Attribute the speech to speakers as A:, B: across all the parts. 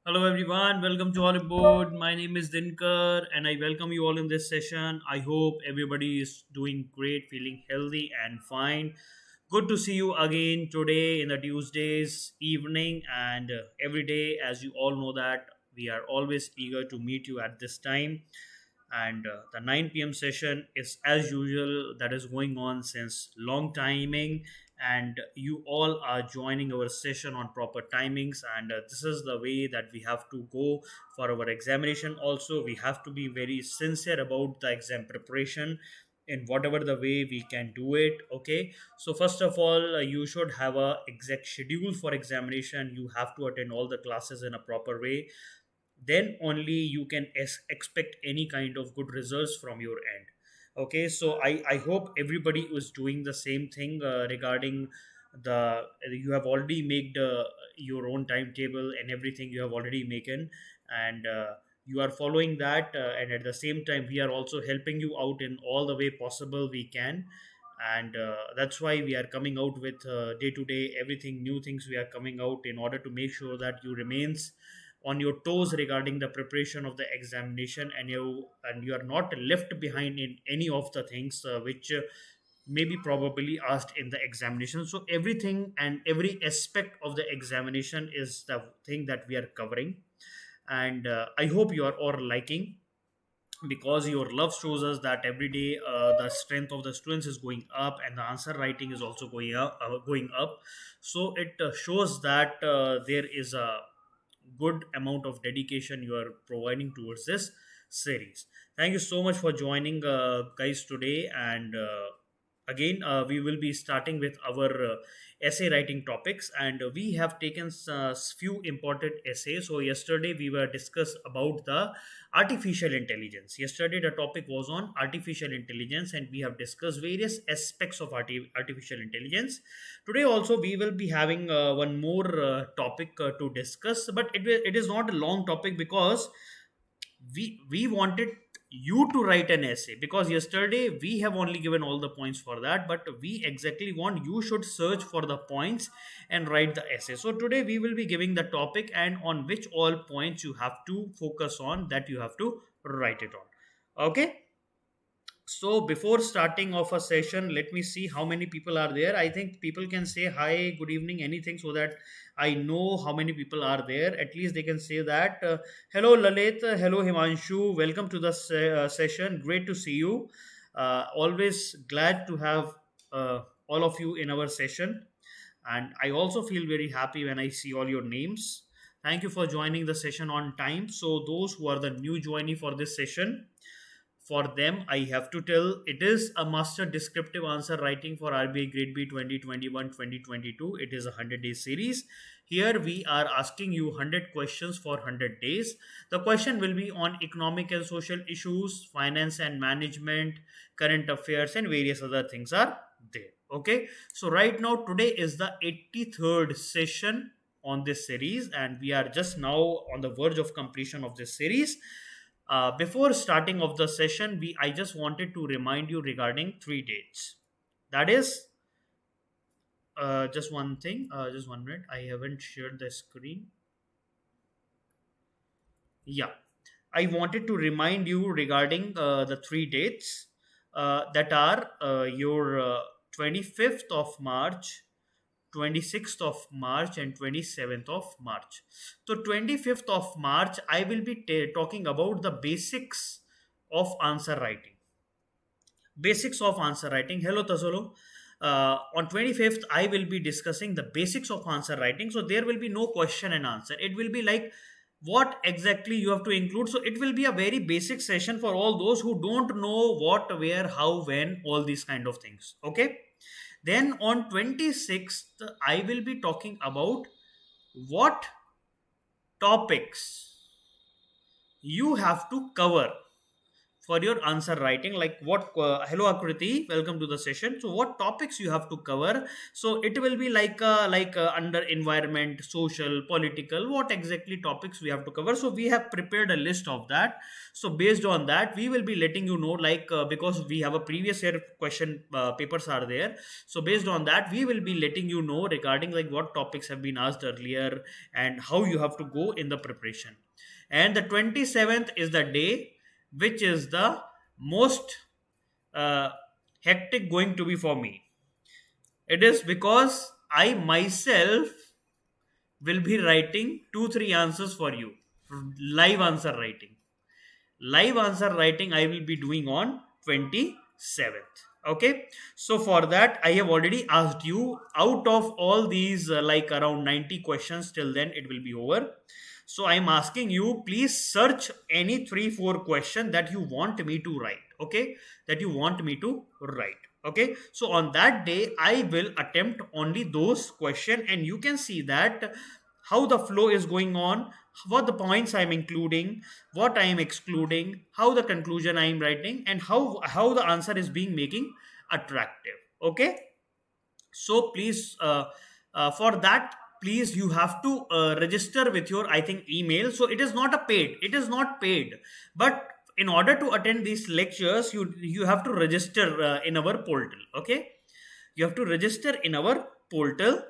A: Hello everyone, welcome to Oliveboard. My name is Dinkar and I welcome you all in this session. I hope everybody is doing great, feeling healthy and fine. Good to see you again today in the Tuesdays evening and every day. As you all know that we are always eager to meet you at this time, and the 9 p.m. session is as usual that is going on since long timing, and you all are joining our session on proper timings, and this is the way that we have to go for our examination. Also, we have to be very sincere about the exam preparation in whatever the way we can do it. Okay, so first of all, you should have a exact schedule for examination. You have to attend all the classes in a proper way, then only you can expect any kind of good results from your end. Okay, so I hope everybody is doing the same thing regarding the you have already made your own timetable and everything you have already making, and you are following that, and at the same time we are also helping you out in all the way possible we can, and that's why we are coming out with day to day everything new things we are coming out in order to make sure that you remains on your toes regarding the preparation of the examination, and you are not left behind in any of the things which may be probably asked in the examination. So everything and every aspect of the examination is the thing that we are covering, and I hope you are all liking, because your love shows us that every day the strength of the students is going up and the answer writing is also going up. So it shows that there is a good amount of dedication you are providing towards this series. Thank you so much for joining, guys, today. And again, we will be starting with our essay writing topics, and we have taken few important essays. So yesterday we were discussed about the artificial intelligence. Yesterday the topic was on artificial intelligence, and we have discussed various aspects of artificial intelligence. Today also we will be having one more topic to discuss, but it is not a long topic, because we wanted you to write an essay, because yesterday we have only given all the points for that, but we exactly want you should search for the points and write the essay. So today we will be giving the topic, and on which all points you have to focus on, that you have to write it on. Okay, so before starting off a session, let me see how many people are there. I think people can say hi, good evening, anything, so that I know how many people are there. At least they can say that. Hello, Lalit. Hello, Himanshu. Welcome to the session. Great to see you. Always glad to have all of you in our session. And I also feel very happy when I see all your names. Thank you for joining the session on time. So, those who are the new joinee for this session, for them I have to tell, it is a master descriptive answer writing for RBI grade B 2021-2022. It is a 100-day series. Here we are asking you 100 questions for 100 days. The question will be on economic and social issues, finance and management, current affairs, and various other things are there. Okay, so right now today is the 83rd session on this series, and we are just now on the verge of completion of this series. Before starting of the session, we I just wanted to remind you regarding three dates. That is, just one thing. Just 1 minute. I haven't shared the screen. Yeah, I wanted to remind you regarding the three dates that are your 25th of March, 26th of March, and 27th of March. So 25th of March, I will be talking about the basics of answer writing. Basics of answer writing. Hello, Tasolo. On 25th, I will be discussing the basics of answer writing. So there will be no question and answer. It will be like what exactly you have to include. So it will be a very basic session for all those who don't know what, where, how, when, all these kind of things. Okay. Then on 26th, I will be talking about what topics you have to cover for your answer writing, like what hello Akriti, welcome to the session. So what topics you have to cover? So it will be under environment, social, political, what exactly topics we have to cover. So we have prepared a list of that. So based on that, we will be letting you know, because we have a previous year question papers are there. So based on that, we will be letting you know regarding like what topics have been asked earlier and how you have to go in the preparation. And the 27th is the day which is the most uh, hectic going to be for me. It is because I myself will be writing 2 3 answers for you, live answer writing. Live answer writing I will be doing on 27th. Okay, so for that I have already asked you, out of all these around 90 questions, till then it will be over. So I'm asking you, please search any 3 4 question that you want me to write. Okay, that you want me to write. Okay, so on that day I will attempt only those question, and you can see that how the flow is going on, what the points I'm including, what I am excluding, how the conclusion I am writing, and how the answer is being making attractive. Okay, so please for that, please you have to register with your, I think, email. So it is not a paid, it is not paid, but in order to attend these lectures, you have to register in our portal. Okay, you have to register in our portal.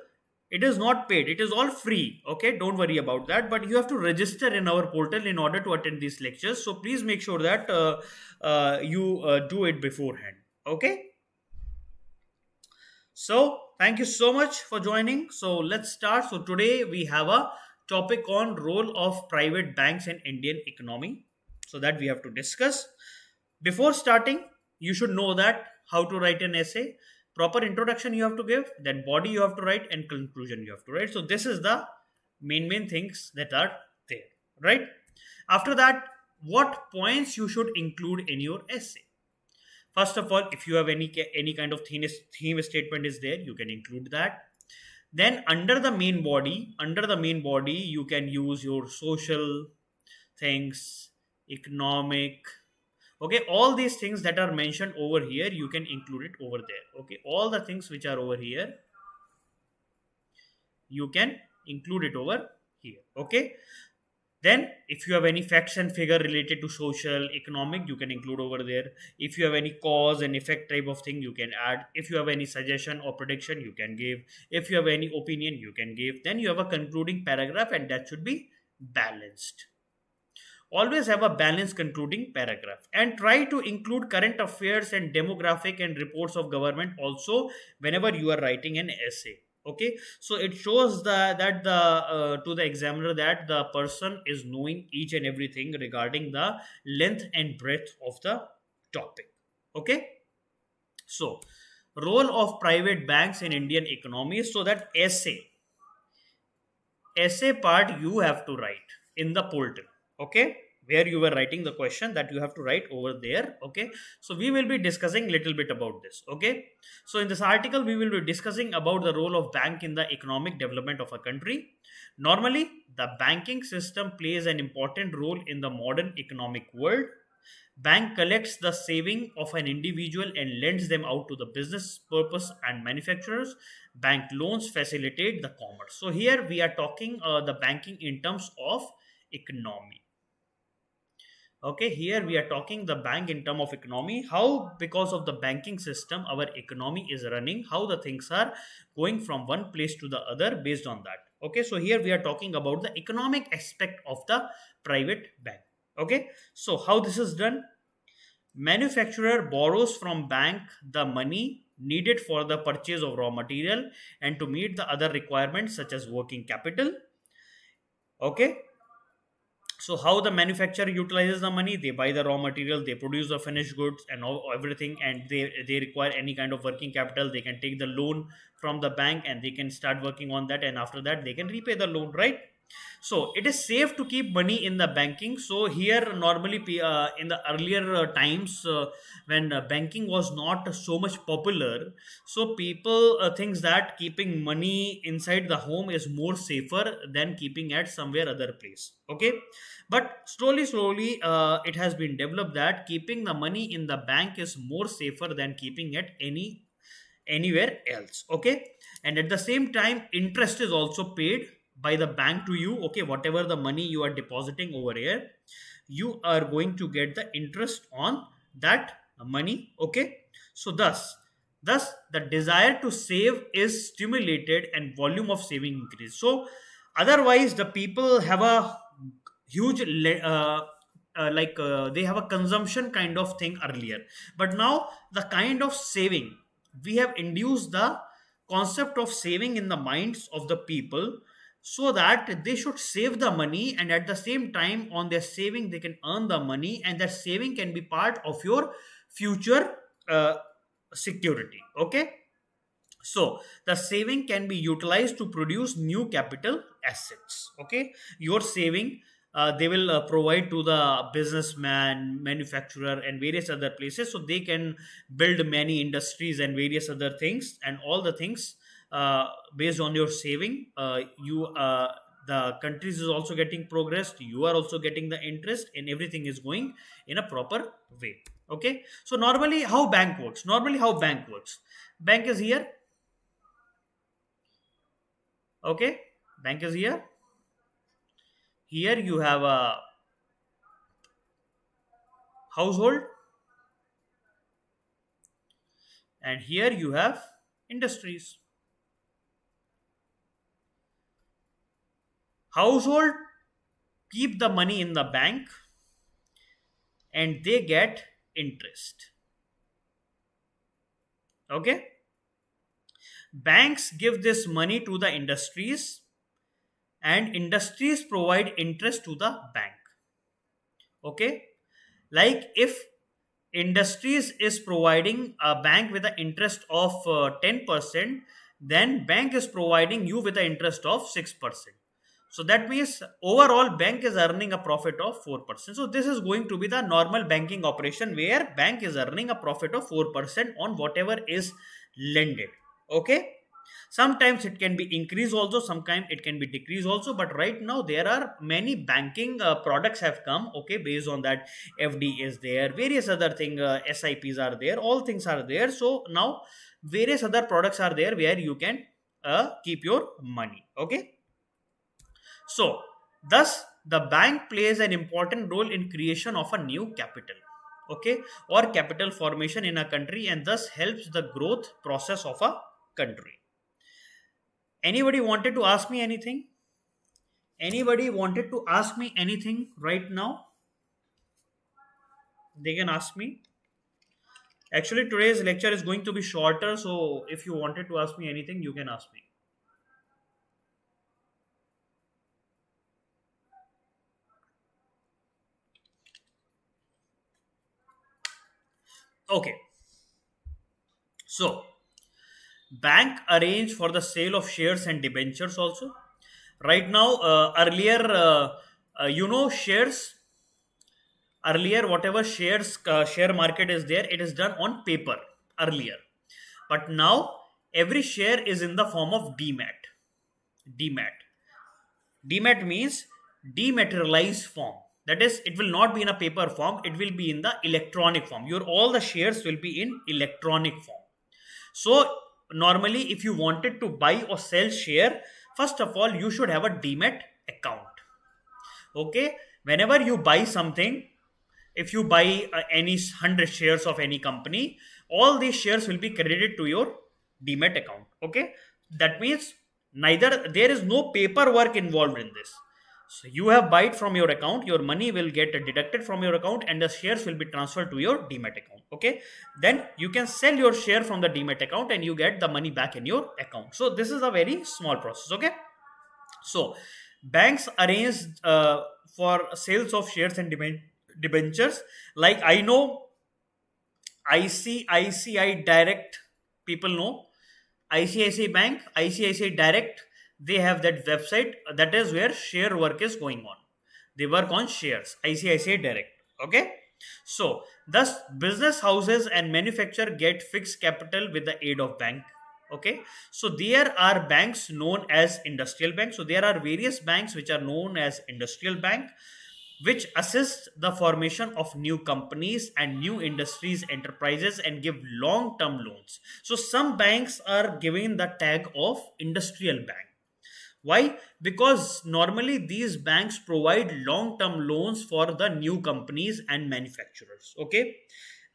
A: It is not paid, it is all free. Okay, don't worry about that, but you have to register in our portal in order to attend these lectures. So please make sure that you do it beforehand. Okay, so thank you so much for joining. So let's start. So today we have a topic on role of private banks in Indian economy, so that we have to discuss. Before starting, you should know that how to write an essay. Proper introduction you have to give, then body you have to write, and conclusion you have to write. So this is the main things that are there, right? After that, what points you should include in your essay? First of all, if you have any kind of theme statement is there, you can include that. Then under the main body, you can use your social things, economic. Okay, all these things that are mentioned over here, you can include it over there. Okay, all the things which are over here, you can include it over here. Okay, then if you have any facts and figure related to social, economic, you can include over there. If you have any cause and effect type of thing, you can add. If you have any suggestion or prediction, you can give. If you have any opinion, you can give. Then you have a concluding paragraph, and that should be balanced. Always have a balanced concluding paragraph, and try to include current affairs and demographic and reports of government also whenever you are writing an essay. Okay, so it shows that the to the examiner that the person is knowing each and everything regarding the length and breadth of the topic. Okay, so role of private banks in Indian economy. So that essay part you have to write in the portal. Okay, where you were writing the question, that you have to write over there. Okay, so we will be discussing little bit about this. Okay, so in this article we will be discussing about the role of bank in the economic development of a country. Normally the banking system plays an important role in the modern economic world. Bank collects the saving of an individual and lends them out to the business purpose and manufacturers. Bank loans facilitate the commerce. So here we are talking the banking in terms of economy. Okay, here we are talking the bank in term of economy, how because of the banking system our economy is running, how the things are going from one place to the other based on that. Okay, so here we are talking about the economic aspect of the private bank. Okay, so how this is done: manufacturer borrows from bank the money needed for the purchase of raw material and to meet the other requirements such as working capital. Okay, so how the manufacturer utilizes the money? They buy the raw material, they produce the finished goods and everything, and they require any kind of working capital. They can take the loan from the bank and they can start working on that, and after that they can repay the loan, right? So it is safe to keep money in the banking. So here normally in the earlier times when banking was not so much popular, so people thinks that keeping money inside the home is more safer than keeping at somewhere other place. Okay, but slowly it has been developed that keeping the money in the bank is more safer than keeping it anywhere else. Okay, and at the same time interest is also paid by the bank to you. Okay, whatever the money you are depositing over here, you are going to get the interest on that money. Okay, so thus the desire to save is stimulated and volume of saving increase. So otherwise the people have a huge they have a consumption kind of thing earlier, but now the kind of saving, we have induced the concept of saving in the minds of the people, so that they should save the money, and at the same time on their saving they can earn the money, and that saving can be part of your future uh, security. Okay, so the saving can be utilized to produce new capital assets. Okay, your saving, they will provide to the businessman, manufacturer, and various other places, so they can build many industries and various other things, and all the things based on your saving. You The countries is also getting progressed. You are also getting the interest, and everything is going in a proper way. Okay, so normally how bank works? Bank is here. Okay, bank is here. Here you have a household, and here you have industries. Household keep the money in the bank and they get interest. Okay, banks give this money to the industries, and industries provide interest to the bank. Okay, like if industries is providing a bank with an interest of 10%, then bank is providing you with an interest of 6%. So that means overall bank is earning a profit of 4%. So this is going to be the normal banking operation, where bank is earning a profit of 4% on whatever is lended. Okay, sometimes it can be increase also, sometimes it can be decrease also, but right now there are many banking products have come. Okay, based on that, FD is there, various other thing, SIPs are there, all things are there. So now various other products are there where you can keep your money. Okay, so thus the bank plays an important role in creation of a new capital. Okay, or capital formation in a country, and thus helps the growth process of a country. Anybody wanted to ask me anything? Anybody wanted to ask me anything right now? They can ask me. Actually, today's lecture is going to be shorter, so if you wanted to ask me anything, you can ask me. Okay. So, bank arrange for the sale of shares and debentures also. Right now, earlier, shares. Earlier, whatever share market is there, it is done on paper earlier. But now, every share is in the form of Demat. Demat. Demat means dematerialized form. That is, it will not be in a paper form, it will be in the electronic form. Your all the shares will be in electronic form. So normally if you wanted to buy or sell share, first of all you should have a Demat account. Okay, whenever you buy something, if you buy any 100 shares of any company, all these shares will be credited to your Demat account. Okay, that means neither there is no paperwork involved in this. So you have buy it from your account, your money will get deducted from your account, and the shares will be transferred to your Demat account. Okay, then you can sell your share from the Demat account and you get the money back in your account. So this is a very small process. Okay, so banks arrange for sales of shares and debentures. Like I know ICICI Direct, people know ICICI Bank, ICICI Direct, they have that website, that is where share work is going on. They work on shares, ICICI Direct. Okay. So thus business houses and manufacturer get fixed capital with the aid of bank. Okay. So there are banks known as industrial banks. So there are various banks which are known as industrial bank, which assist the formation of new companies and new industries enterprises and give long term loans. So some banks are giving the tag of industrial bank. Why? Because normally these banks provide long term loans for the new companies and manufacturers. Okay,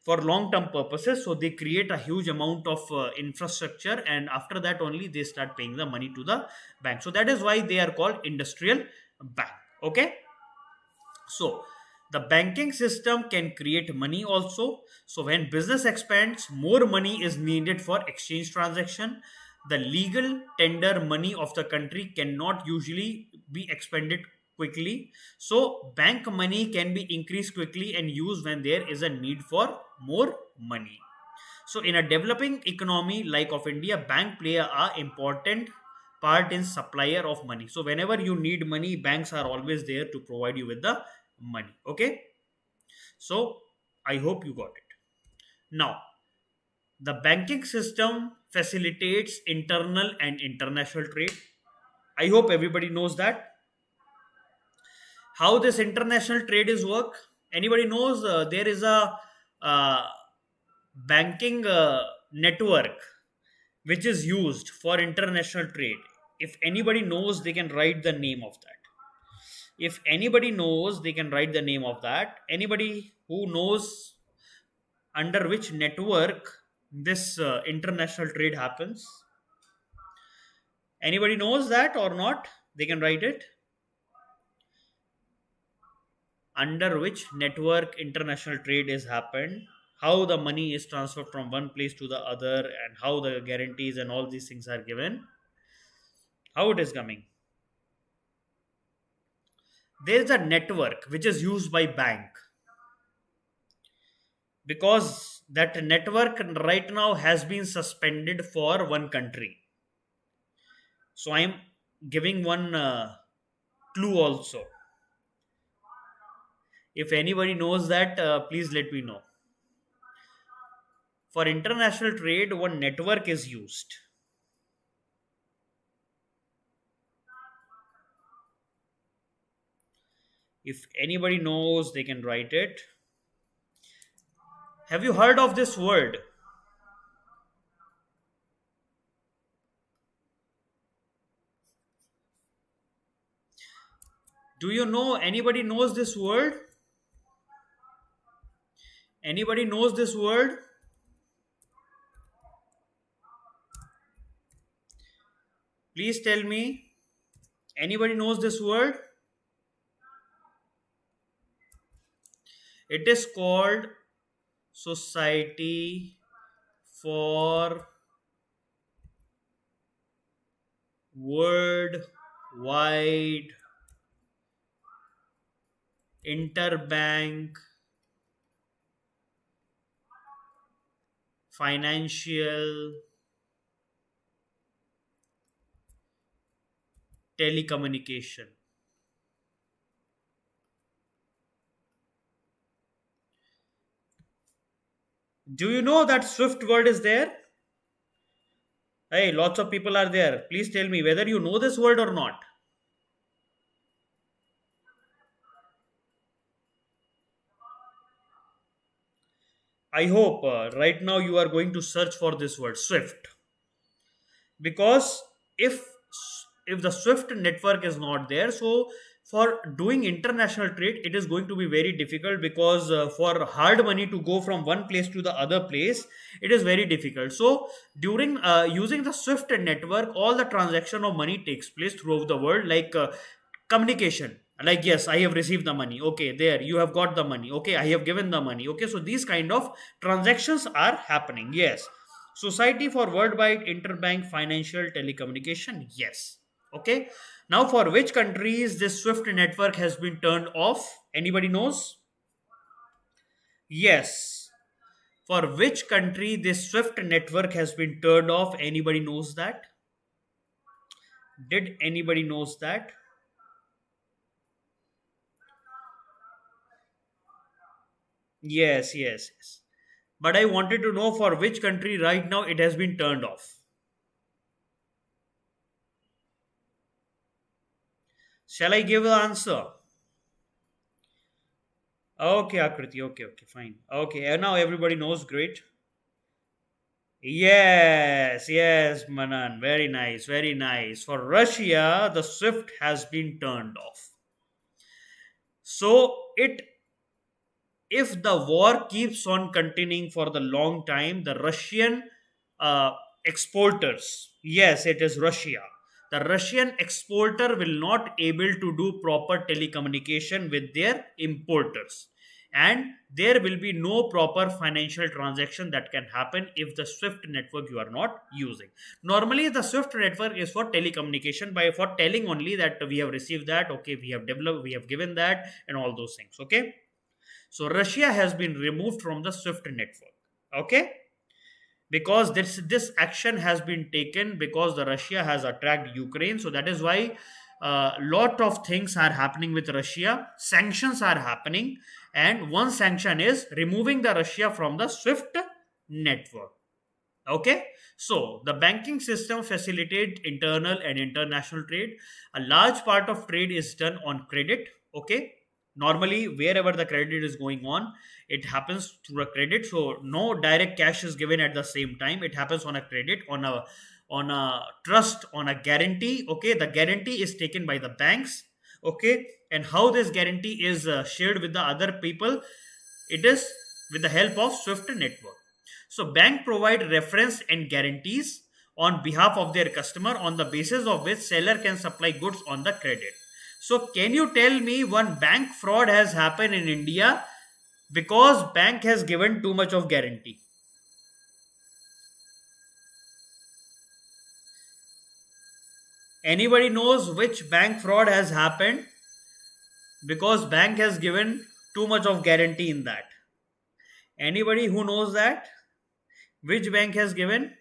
A: for long term purposes. So they create a huge amount of infrastructure, and after that only they start paying the money to the bank. So that is why they are called industrial bank. Okay. So the banking system can create money also. So when business expands, more money is needed for exchange transaction. The legal tender money of the country cannot usually be expended quickly. So bank money can be increased quickly and used when there is a need for more money. So in a developing economy like of India, bank play a important part in supplier of money. So whenever you need money, banks are always there to provide you with the money. Okay. So I hope you got it. Now, the banking system facilitates internal and international trade. I hope everybody knows that. How this international trade is work? Anybody knows there is a uh, banking network which is used for international trade. If anybody knows, they can write the name of that. If anybody knows, they can write the name of that. Anybody who knows under which network this international trade happens? Anybody knows that or not? They can write it. Under which network international trade is happened, how the money is transferred from one place to the other, and how the guarantees and all these things are given, how it is coming. There is a network which is used by bank, because that network right now has been suspended for one country. So I am giving one clue also. If anybody knows that, please let me know. For international trade, one network is used. If anybody knows, they can write it. Have you heard of this word? Do you know, anybody knows this word? Anybody knows this word? Please tell me. Anybody knows this word? It is called Society for Worldwide Interbank Financial Telecommunication. Do you know that Swift word is there? Hey, lots of people are there. Please tell me whether you know this word or not. I hope right now you are going to search for this word Swift, because if the Swift network is not there, so for doing international trade it is going to be very difficult, because for hard money to go from one place to the other place, it is very difficult. So during using the Swift network, all the transaction of money takes place throughout the world, like communication, like yes, I have received the money, okay, there you have got the money, okay, I have given the money, okay. So these kind of transactions are happening. Yes. Society for Worldwide Interbank Financial Telecommunication. Yes. Okay. Now, for which countries this Swift network has been turned off? Anybody knows? Yes. For which country this Swift network has been turned off? Anybody knows that? Did anybody knows that? Yes, yes, yes. But I wanted to know for which country right now it has been turned off. Shall I give the answer? Okay, Akriti. Okay, okay, fine. Okay, and now everybody knows. Great. Yes, yes, Manan. Very nice, very nice. For Russia, the SWIFT has been turned off. So it if the war keeps on continuing for the long time, the Russian uh, exporters, yes, it is Russia. The Russian exporter will not able to do proper telecommunication with their importers, and there will be no proper financial transaction that can happen if the Swift network you are not using. Normally, the Swift network is for telecommunication by for telling only that we have received that, okay, we have developed, we have given that, and all those things. Okay, so Russia has been removed from the SWIFT network. Okay, because this action has been taken because the Russia has attacked Ukraine. So that is why a lot of things are happening with Russia. Sanctions are happening, and one sanction is removing the Russia from the SWIFT network. Okay, so the banking system facilitate internal and international trade. A large part of trade is done on credit. Okay, normally wherever the credit is going on, it happens through a credit. So no direct cash is given at the same time. It happens on a credit, on a trust, on a guarantee. Okay, the guarantee is taken by the banks. Okay, and how this guarantee is shared with the other people, it is with the help of Swift network. So bank provide reference and guarantees on behalf of their customer on the basis of which seller can supply goods on the credit. So can you tell me one bank fraud has happened in India because bank has given too much of guarantee? Anybody knows which bank fraud has happened because bank has given too much of guarantee in that? Anybody who knows that? Which bank has given?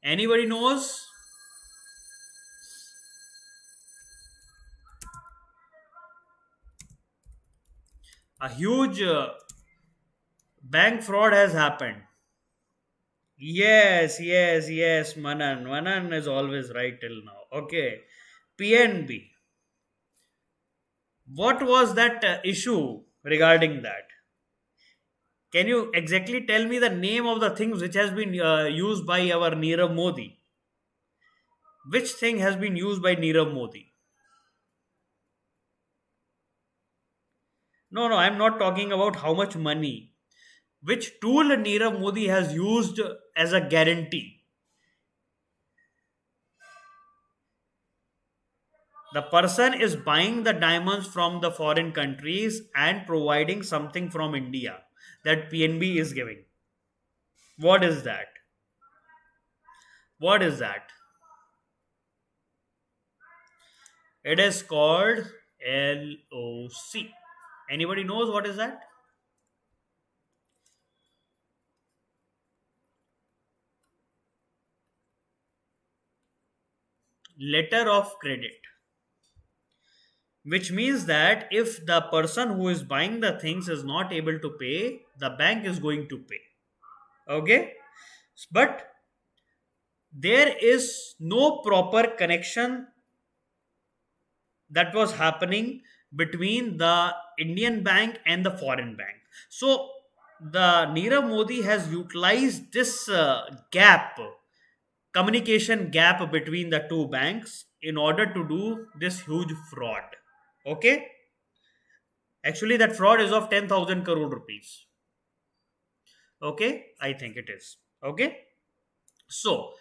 A: Anybody knows? A huge bank fraud has happened. Yes, yes, yes, Manan. Manan is always right till now. Okay. PNB. What was that issue regarding that? Can you exactly tell me the name of the things which has been used by our Nirav Modi? Which thing has been used by Nirav Modi? No, no, I'm not talking about how much money. Which tool Nirav Modi has used as a guarantee? The person is buying the diamonds from the foreign countries and providing something from India that PNB is giving. What is that? What is that? It is called LOC. Anybody knows what is that? Letter of credit. Which means that if the person who is buying the things is not able to pay, the bank is going to pay. Okay? But there is no proper connection that was happening between the Indian bank and the foreign bank. So the Nirav Modi has utilized this communication gap between the two banks in order to do this huge fraud. Okay, actually that fraud is of 10,000 crore rupees. Okay, I think it is. Okay, so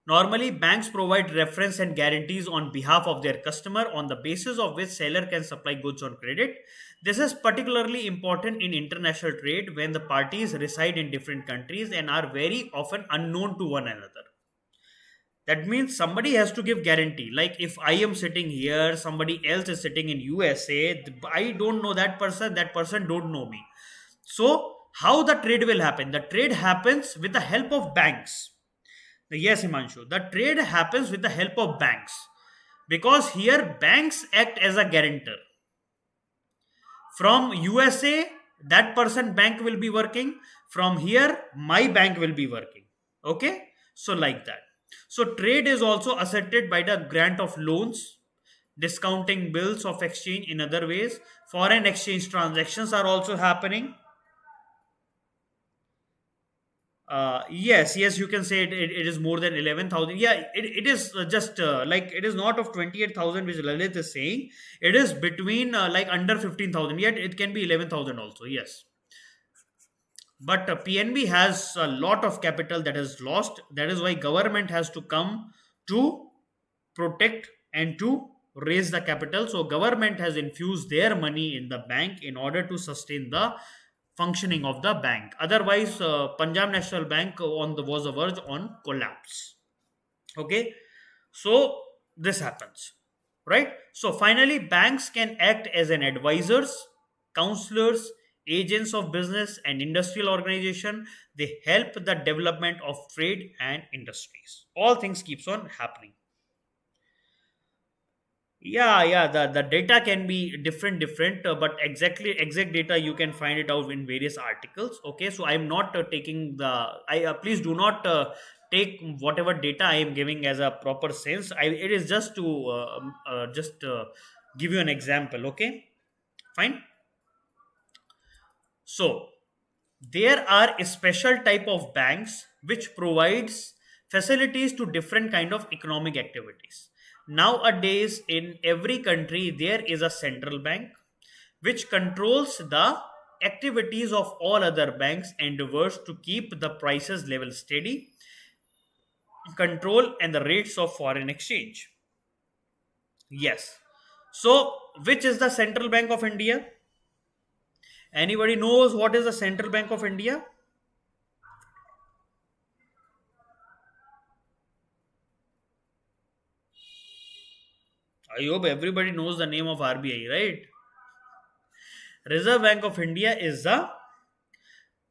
A: normally banks provide reference and guarantees on behalf of their customer on the basis of which seller can supply goods on credit. This is particularly important in international trade when the parties reside in different countries and are very often unknown to one another. That means somebody has to give guarantee. Like if I am sitting here, somebody else is sitting in USA, I don't know that person don't know me. So How the trade will happen? The trade happens with the help of banks. Yes, Himanshu, the trade happens with the help of banks, because here banks act as a guarantor. From USA, that person bank will be working. From here, my bank will be working. Okay, so like that. So trade is also asserted by the grant of loans, discounting bills of exchange. In other ways, foreign exchange transactions are also happening. Yes, you can say it is more than 11,000. Yeah, it is just like it is not of 28,000 which Lalit is saying. It is between like under 15,000. Yet it can be 11,000 also. Yes, but PNB has a lot of capital that is lost. That is why government has to come to protect and to raise the capital. So government has infused their money in the bank in order to sustain the functioning of the bank. Otherwise, Punjab National Bank was the verge on collapse. Okay, so this happens, right? So finally, banks can act as an advisors, counselors, agents of business and industrial organization. They help the development of trade and industries. All things keeps on happening. Yeah, the data can be different, but exact data you can find it out in various articles. Okay, so I'm not taking the, I please do not take whatever data I am giving as a proper sense. It is just to just give you an example. Okay, fine. So there are a special type of banks which provides facilities to different kind of economic activities. Nowadays in every country there is a central bank which controls the activities of all other banks, endeavors to keep the prices level steady, control and the rates of foreign exchange. Yes, so which is the Central Bank of India? Anybody knows what is the Central Bank of India? I hope everybody knows the name of RBI, right? Reserve Bank of India is the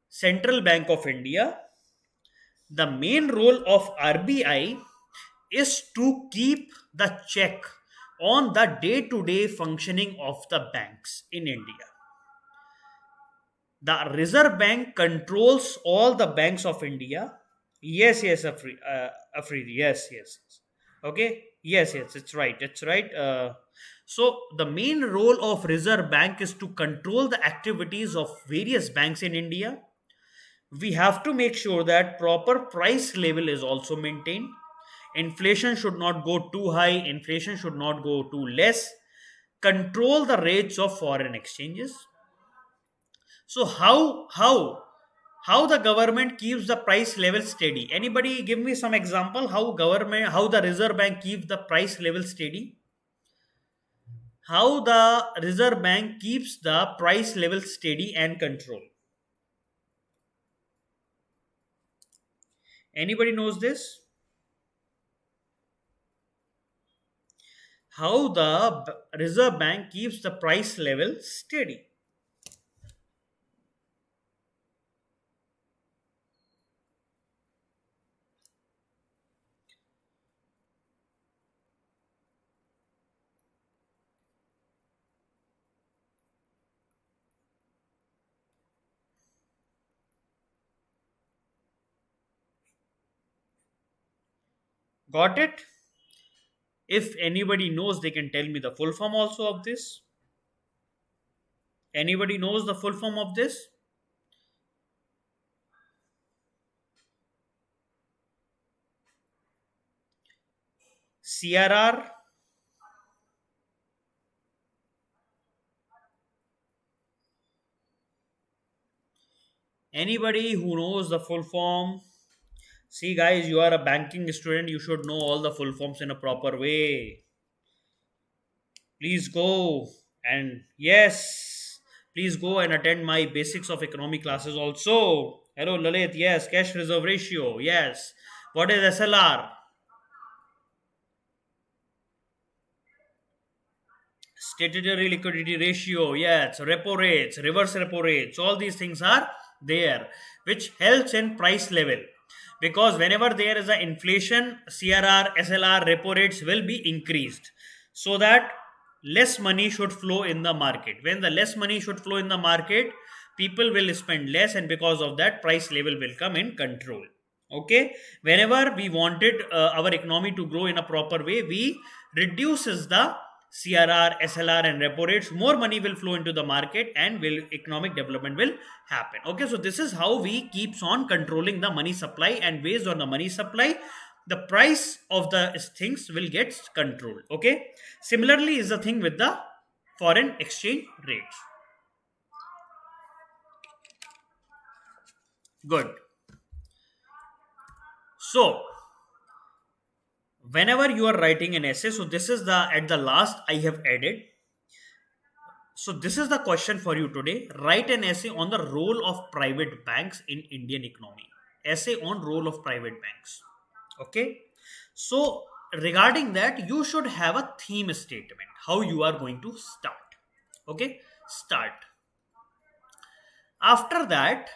A: Central Bank of India. The main role of RBI is to keep the check on the day to day functioning of the banks in India. The Reserve Bank controls all the banks of India. Yes, Afridi, yes. Okay, yes, it's right. So the main role of Reserve Bank is to control the activities of various banks in India. We have to make sure that proper price level is also maintained. Inflation should not go too high, inflation should not go too less. Control the rates of foreign exchanges. So how the government keeps the price level steady? Anybody give me some example how the Reserve Bank keeps the price level steady? How the Reserve Bank keeps the price level steady and control? Anybody knows this? How the Reserve Bank keeps the price level steady? Got it? If anybody knows, they can tell me the full form also of this. Anybody knows the full form of this? CRR? Anybody who knows the full form? See, guys, you are a banking student. You should know all the full forms in a proper way. Please go and yes, please go and attend my basics of economy classes also. Hello, Lalit. Yes, cash reserve ratio. Yes. What is SLR? Statutory liquidity ratio. Yes. Repo rates, reverse repo rates. All these things are there, which helps in price level, because whenever there is a inflation, CRR, SLR, repo rates will be increased, so that less money should flow in the market. When the less money should flow in the market, people will spend less, and because of that, price level will come in control. Okay, whenever we wanted our economy to grow in a proper way, we reduces the CRR, SLR, and repo rates. More money will flow into the market, and will economic development will happen. Okay, so this is how we keeps on controlling the money supply, and based on the money supply, the price of the things will get controlled. Okay, similarly is the thing with the foreign exchange rates. Good. So whenever you are writing an essay, so this is the at the last I have added. So this is the question for you today. Write an essay on the role of private banks in Indian economy. Essay on role of private banks. Okay. So regarding that, you should have a theme statement. How you are going to start. Okay. Start. After that,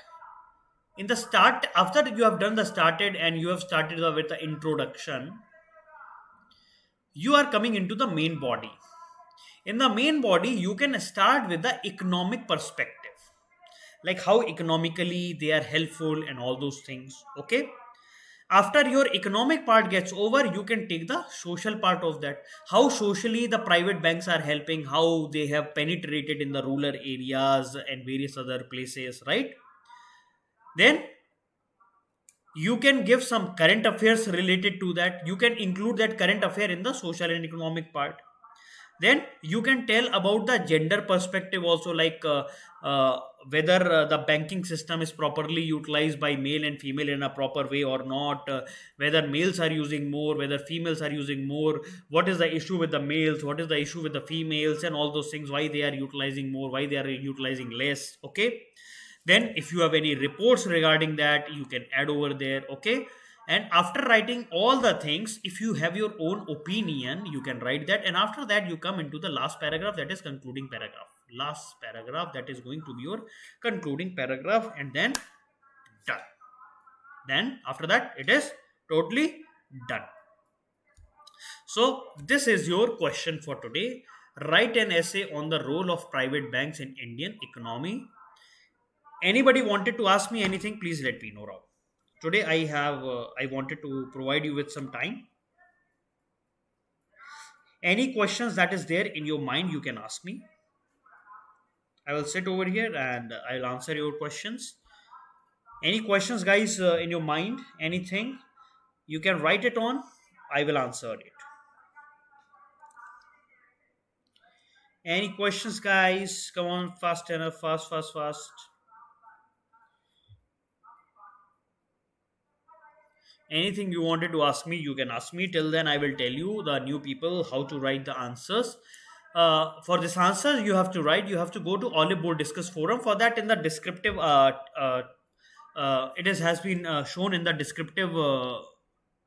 A: in the start, after you have done the started and you have started with the introduction, you are coming into the main body. In the main body, you can start with the economic perspective, like how economically they are helpful and all those things. Okay, after your economic part gets over, you can take the social part of that, how socially the private banks are helping, how they have penetrated in the rural areas and various other places, right? Then you can give some current affairs related to that. You can include that current affair in the social and economic part. Then you can tell about the gender perspective also, like whether the banking system is properly utilized by male and female in a proper way or not, whether males are using more, whether females are using more, what is the issue with the males, what is the issue with the females, and all those things, why they are utilizing more, why they are utilizing less. Okay, then if you have any reports regarding that, you can add over there. Okay, and after writing all the things, if you have your own opinion, you can write that, and after that you come into the last paragraph, that is concluding paragraph. Last paragraph, that is going to be your concluding paragraph, and then done. Then after that, it is totally done. So this is your question for today. Write an essay on the role of private banks in Indian economy. Anybody wanted to ask me anything, please let me know. Today I wanted to provide you with some time. Any questions that is there in your mind, you can ask me. I will sit over here and I'll answer your questions. Any questions, guys, in your mind, anything, you can write it on, I will answer it. Any questions, guys? Come on, fast enough, fast. Anything you wanted to ask me, you can ask me. Till then, I will tell you, the new people, how to write the answers. For this answer, you have to write, you have to go to Oliveboard Discuss Forum. For that, in the descriptive, has been shown in the descriptive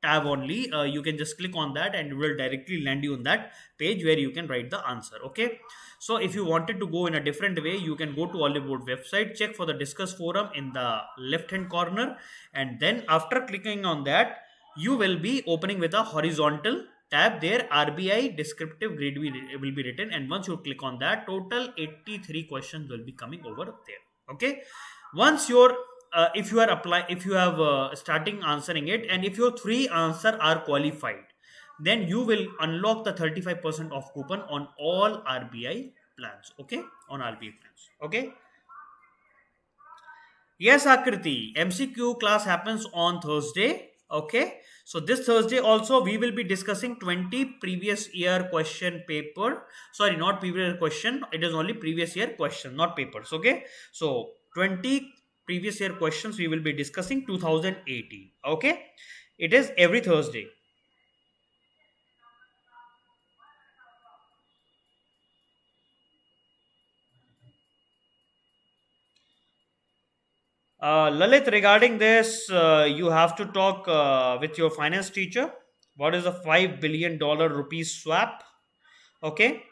A: tab only. You can just click on that and it will directly land you on that page where you can write the answer. Okay, so if you wanted to go in a different way, you can go to Oliveboard website, check for the Discuss Forum in the left hand corner, and then after clicking on that, you will be opening with a horizontal tab. There RBI descriptive grade will be written, and once you click on that, total 83 questions will be coming over there. Okay, once your if you have starting answering it, and if your 3 answer are qualified, then you will unlock the 35% off coupon on all RBI plans. Okay, on RBI plans. Okay, yes, Akriti, MCQ class happens on Thursday. Okay, so this Thursday also we will be discussing 20 previous year question paper. Sorry, not previous year question, it is only previous year question, not papers. Okay, so 20 previous year questions we will be discussing 2018. Okay, it is every Thursday. Lalit, regarding this, you have to talk with your finance teacher. What is a $5 billion rupees swap? Okay.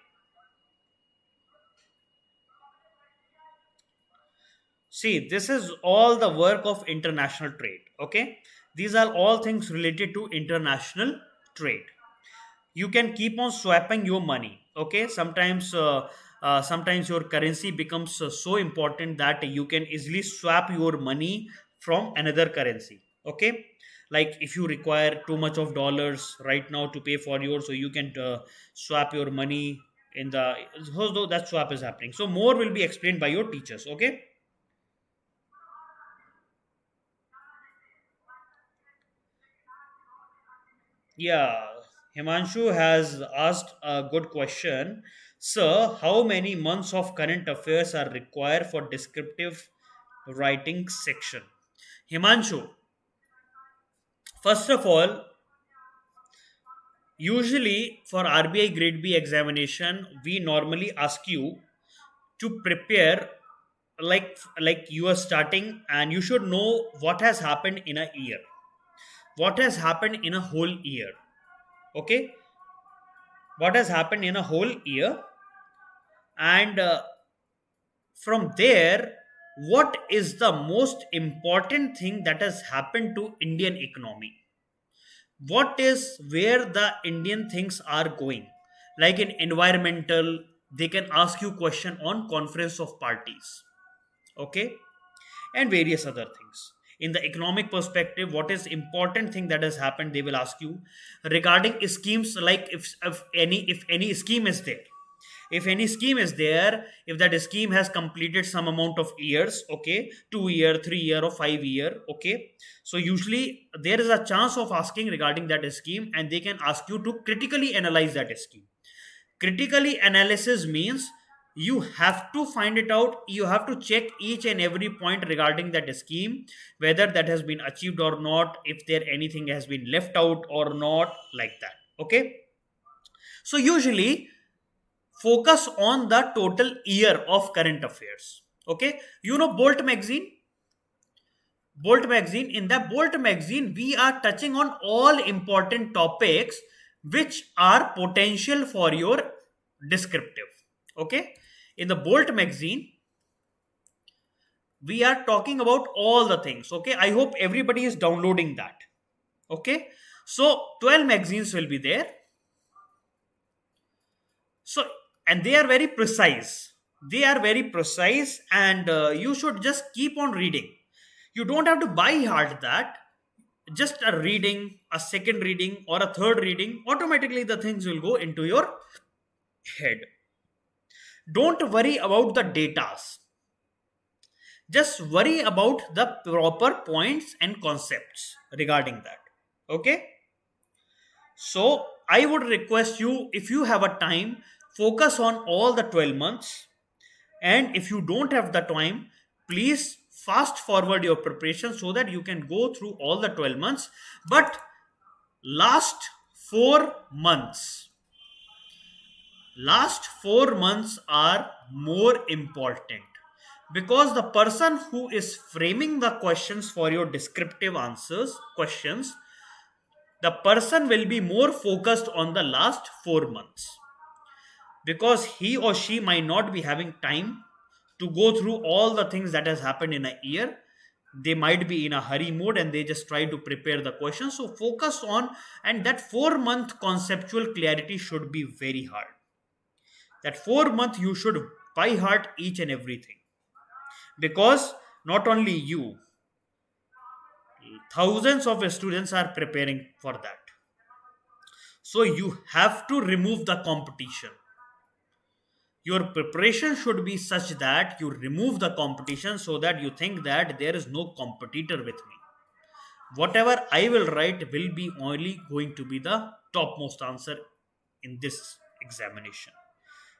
A: See, this is all the work of international trade. Okay, these are all things related to international trade. You can keep on swapping your money. Okay, sometimes your currency becomes so important that you can easily swap your money from another currency. Okay, like if you require too much of dollars right now to pay for yours, so you can swap your money in the, so that swap is happening. So more will be explained by your teachers. Okay. Yeah, Himanshu has asked a good question. Sir, how many months of current affairs are required for descriptive writing section? Himanshu, first of all, usually for RBI Grade B examination, we normally ask you to prepare like you are starting and you should know what has happened in a year. What has happened in a whole year? Okay? What has happened in a whole year? And from there, what is the most important thing that has happened to Indian economy? What is where the Indian things are going? Like in environmental, they can ask you question on conference of parties. Okay, and various other things. In the economic perspective, what is important thing that has happened, they will ask you. Regarding schemes, like if any scheme is there, if that scheme has completed some amount of years, okay, 2 year, 3 year, or 5 year, okay, so usually there is a chance of asking regarding that scheme, and they can ask you to critically analyze that scheme. Critically analysis means you have to find it out, you have to check each and every point regarding that scheme, whether that has been achieved or not, if there anything has been left out or not, like that. Okay, so usually focus on the total year of current affairs. Okay, you know Bolt magazine? Bolt magazine, in the Bolt magazine, we are touching on all important topics which are potential for your descriptive. Okay, in the Bolt magazine, we are talking about all the things. Okay, I hope everybody is downloading that. Okay, so 12 magazines will be there. So, and they are very precise. They are very precise, and you should just keep on reading. You don't have to buy hard that. Just a reading, a second reading, or a third reading, automatically the things will go into your head. Don't worry about the datas. Just worry about the proper points and concepts regarding that. Okay? So, I would request you, if you have a time, focus on all the 12 months. And if you don't have the time, please fast forward your preparation so that you can go through all the 12 months. But last 4 months, last 4 months are more important, because the person who is framing the questions for your descriptive answers questions, the person will be more focused on the last 4 months, because he or she might not be having time to go through all the things that has happened in a year. They might be in a hurry mode and they just try to prepare the questions. So focus on, and that 4 month conceptual clarity should be very hard. That 4 month you should by heart each and everything, because not only you, thousands of students are preparing for that. So you have to remove the competition. Your preparation should be such that you remove the competition, so that you think that there is no competitor with me. Whatever I will write will be only going to be the topmost answer in this examination.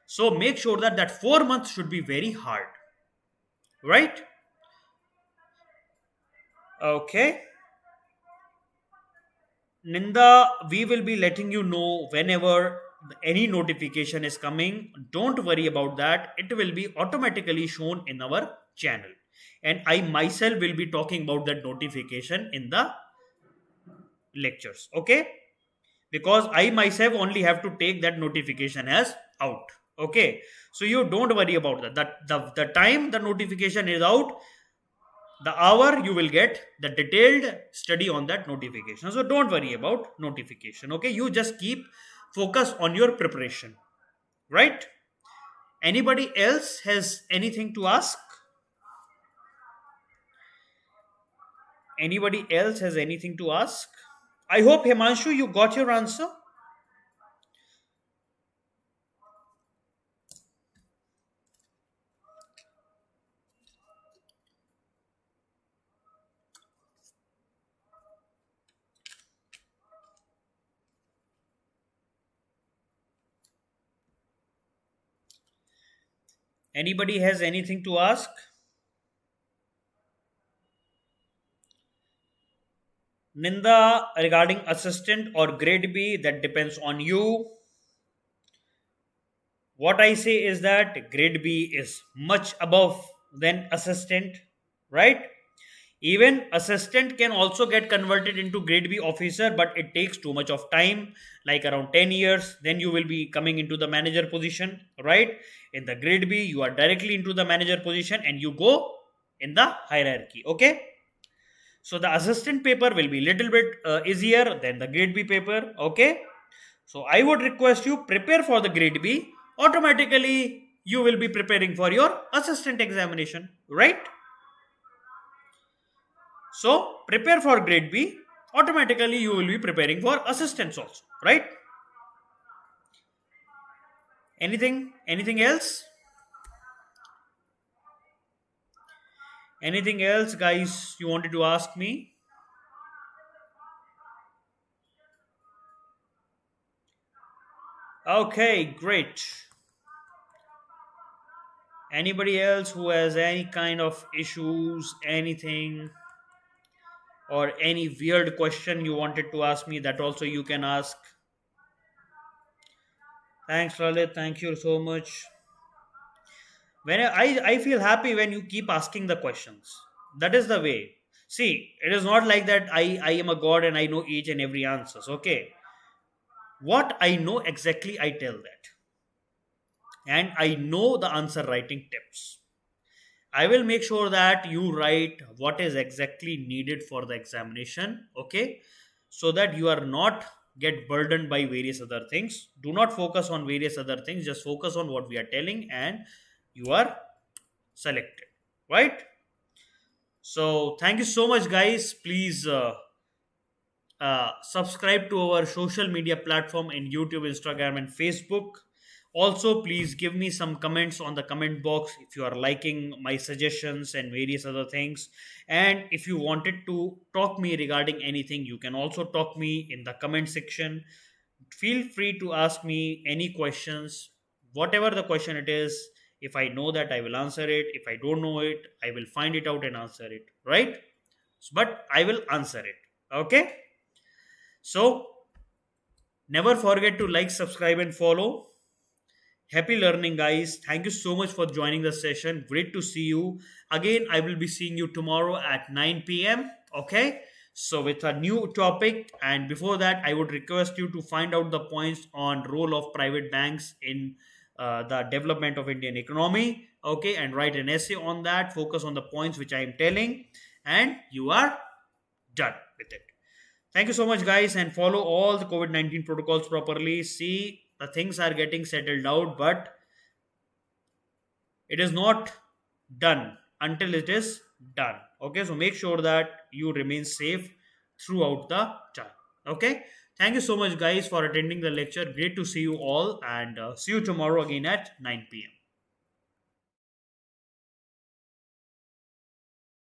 A: So make sure that that 4 months should be very hard. Right? Okay. Ninda, we will be letting you know whenever any notification is coming. Don't worry about that. It will be automatically shown in our channel. And I myself will be talking about that notification in the lectures. Okay? Because I myself only have to take that notification as out. Okay? So you don't worry about that. The time the notification is out, the hour you will get the detailed study on that notification. So don't worry about notification. Okay, you just keep focus on your preparation, right? Anybody else has anything to ask? Anybody else has anything to ask? I hope, Himanshu, you got your answer. Anybody has anything to ask? Ninda, regarding assistant or grade B, that depends on you. What I say is that grade B is much above than assistant, right? Even assistant can also get converted into grade B officer, but it takes too much of time, like around 10 years. Then you will be coming into the manager position, right? In the grade B, you are directly into the manager position and you go in the hierarchy, okay? So the assistant paper will be little bit easier than the grade B paper, okay? So I would request you prepare for the grade B. Automatically, you will be preparing for your assistant examination, right? So prepare for grade B. Automatically, you will be preparing for assistants also, right? Anything else? Anything else, guys, you wanted to ask me? Okay, great. Anybody else who has any kind of issues, anything, or any weird question you wanted to ask me, that also you can ask. Thanks, Lalit. Thank you so much. When I feel happy when you keep asking the questions. That is the way. See, it is not like that I am a god and I know each and every answers. Okay. What I know exactly, I tell that. And I know the answer writing tips. I will make sure that you write what is exactly needed for the examination, okay? So that you are not get burdened by various other things. Do not focus on various other things, just focus on what we are telling and you are selected, right? So thank you so much, guys. Please subscribe to our social media platform in YouTube, Instagram, and Facebook. Also, please give me some comments on the comment box if you are liking my suggestions and various other things. And if you wanted to talk me regarding anything, you can also talk me in the comment section. Feel free to ask me any questions, whatever the question it is. If I know that, I will answer it. If I don't know it, I will find it out and answer it, right? But I will answer it, okay? So never forget to like, subscribe, and follow. Happy learning, guys. Thank you so much for joining the session. Great to see you. Again, I will be seeing you tomorrow at 9 p.m. Okay. So with a new topic. And before that, I would request you to find out the points on role of private banks in the development of Indian economy. Okay. And write an essay on that. Focus on the points which I am telling. And you are done with it. Thank you so much, guys, and follow all the COVID-19 protocols properly. See, the things are getting settled out, but it is not done until it is done. Okay, so make sure that you remain safe throughout the time. Okay, thank you so much, guys, for attending the lecture. Great to see you all, and see you tomorrow again at 9 p.m.